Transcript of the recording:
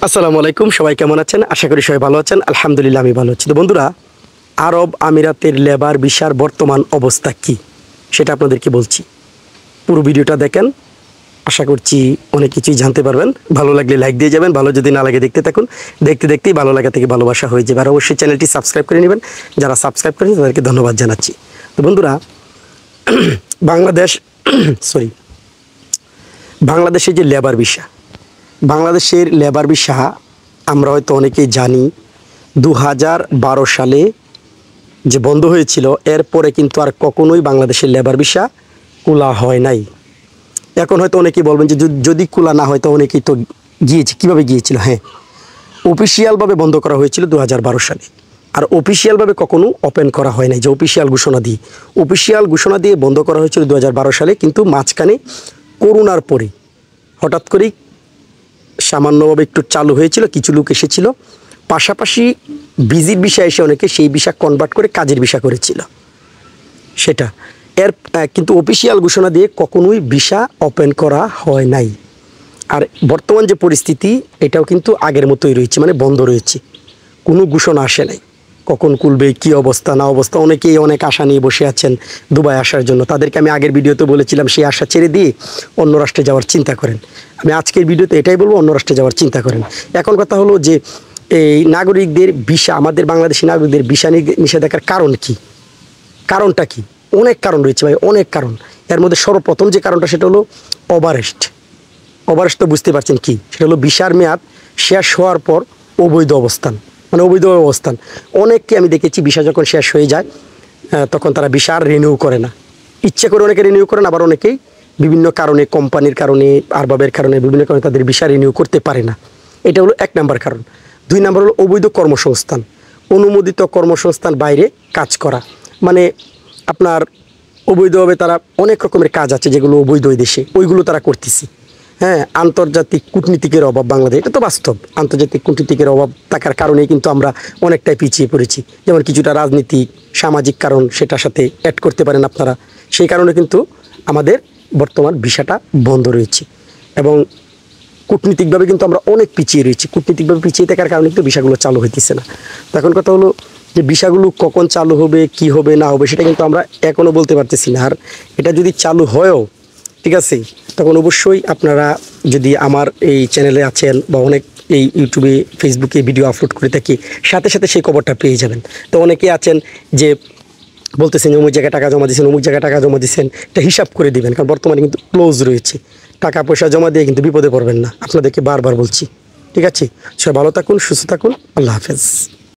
আসসালামু আলাইকুম, সবাই কেমন আছেন? আশা করি সবাই ভালো আছেন। আলহামদুলিল্লাহ আমি ভালো আছি। তো বন্ধুরা, আরব আমিরাতের লেবার ভিসার বর্তমান অবস্থা কি সেটা আপনাদেরকে বলছি। পুরো ভিডিওটা দেখেন, আশা করছি অনেক কিছুই জানতে পারবেন। ভালো লাগলে লাইক দিয়ে যাবেন, ভালো যদি না লাগে দেখতে থাকুন। দেখতে দেখতেই ভালো লাগা থেকে ভালোবাসা হয়ে যাবে। আর অবশ্যই চ্যানেলটি সাবস্ক্রাইব করে নেবেন। যারা সাবস্ক্রাইব করেন তাদেরকে ধন্যবাদ জানাচ্ছি। তো বন্ধুরা, বাংলাদেশের যে বাংলাদেশের লেবার ভিসা আমরা হয়তো অনেকেই জানি 2012 সালে যে বন্ধ হয়েছিল, এরপরে কিন্তু আর কখনোই বাংলাদেশের লেবার ভিসা খোলা হয় নাই। এখন হয়তো অনেকেই বলবেন যে যদি খোলা না হয় তো অনেকেই তো গিয়েছে। কীভাবে গিয়েছিল? হ্যাঁ, অফিসিয়ালভাবে বন্ধ করা হয়েছিল 2012 সালে। আর অফিসিয়ালভাবে কখনো ওপেন করা হয় নাই, যে অফিসিয়াল ঘোষণা দিয়ে বন্ধ করা হয়েছিল 2012 সালে। কিন্তু মাঝখানে করোনার পরে হঠাৎ করেই সামান্যভাবে একটু চালু হয়েছিল, কিছু লোক এসেছিল, পাশাপাশি ভিজিট ভিসা এসে অনেকে সেই ভিসা কনভার্ট করে কাজের ভিসা করেছিল সেটা। কিন্তু অফিসিয়াল ঘোষণা দিয়ে কখনোই ভিসা ওপেন করা হয় নাই। আর বর্তমান যে পরিস্থিতি, এটাও কিন্তু আগের মতোই রয়েছে, মানে বন্ধ রয়েছে, কোনো ঘোষণা আসে নাই কখন খুলবে, কী অবস্থা না অবস্থা। অনেকেই অনেক আশা নিয়ে বসে আছেন দুবাই আসার জন্য। তাদেরকে আমি আগের ভিডিওতে বলেছিলাম সেই আশা ছেড়ে দিয়ে অন্য রাষ্ট্রে যাওয়ার চিন্তা করেন। আমি আজকের ভিডিওতে এটাই বলবো, অন্য রাষ্ট্রে যাওয়ার চিন্তা করেন। এখন কথা হলো যে এই নাগরিকদের ভিসা, আমাদের বাংলাদেশি নাগরিকদের ভিসা নিষেধাজ্ঞার কারণটা কি? অনেক কারণ রয়েছে ভাই, অনেক কারণ। এর মধ্যে সর্বপ্রথম যে কারণটা সেটা হলো ওভারস্টেজ তো বুঝতে পারছেন কি? সেটা হলো ভিসার মেয়াদ শেষ হওয়ার পর অবৈধ অবস্থান। অনেককে আমি দেখেছি ভিসা যখন শেষ হয়ে যায় তখন তারা ভিসা আর রিনিউ করে না। ইচ্ছে করে অনেকে রিনিউ করেন, আবার অনেকেই বিভিন্ন কারণে, কোম্পানির কারণে, আরবাবের কারণে, বিভিন্ন কারণে তাদের ভিসা রিনিউ করতে পারে না। এটা হলো 1 নম্বর কারণ। 2 নম্বর হলো অবৈধ কর্মসংস্থান, অনুমোদিত কর্মসংস্থান বাইরে কাজ করা। মানে আপনার অবৈধভাবে তারা অনেক রকমের কাজ আছে যেগুলো অবৈধ ওই দেশে, ওইগুলো তারা করতেছে। হ্যাঁ, আন্তর্জাতিক কূটনীতিকের অভাব বাংলাদেশ, এটা তো বাস্তব। আন্তর্জাতিক কূটনীতিকের অভাব থাকার কারণেই কিন্তু আমরা অনেকটাই পিছিয়ে পড়েছি। যেমন কিছুটা রাজনীতিক, সামাজিক কারণ সেটার সাথে অ্যাড করতে পারেন আপনারা। সেই কারণে কিন্তু আমাদের বর্তমান ভিসাটা বন্ধ রয়েছে এবং কূটনীতিকভাবে কিন্তু আমরা অনেক পিছিয়ে রয়েছি। কূটনীতিকভাবে পিছিয়ে থাকার কারণে কিন্তু ভিসাগুলো চালু হইতেছে না। তো এখন কথা হলো যে ভিসাগুলো কখন চালু হবে, কি হবে না হবে, সেটা কিন্তু আমরা এখনও বলতে পারতেছি না। আর এটা যদি চালু হয়ও, ঠিক আছে, তখন অবশ্যই আপনারা যদি আমার এই চ্যানেলে আছেন বা অনেক এই ইউটিউবে, ফেসবুকে ভিডিও আপলোড করে থাকি, সাথে সাথে সেই খবরটা পেয়ে যাবেন। তো অনেকেই আছেন যে বলতেছেন অমুক জায়গায় টাকা জমা দিয়েছেন, অমুক জায়গায় টাকা জমা দিয়েছেন, এটা হিসাব করে দিবেন, কারণ বর্তমানে কিন্তু ক্লোজ রয়েছে। টাকা পয়সা জমা দিয়ে কিন্তু বিপদে পড়বেন না, আপনাদেরকে বারবার বলছি। ঠিক আছে, সবাই ভালো থাকুন, সুস্থ থাকুন, আল্লাহ হাফেজ।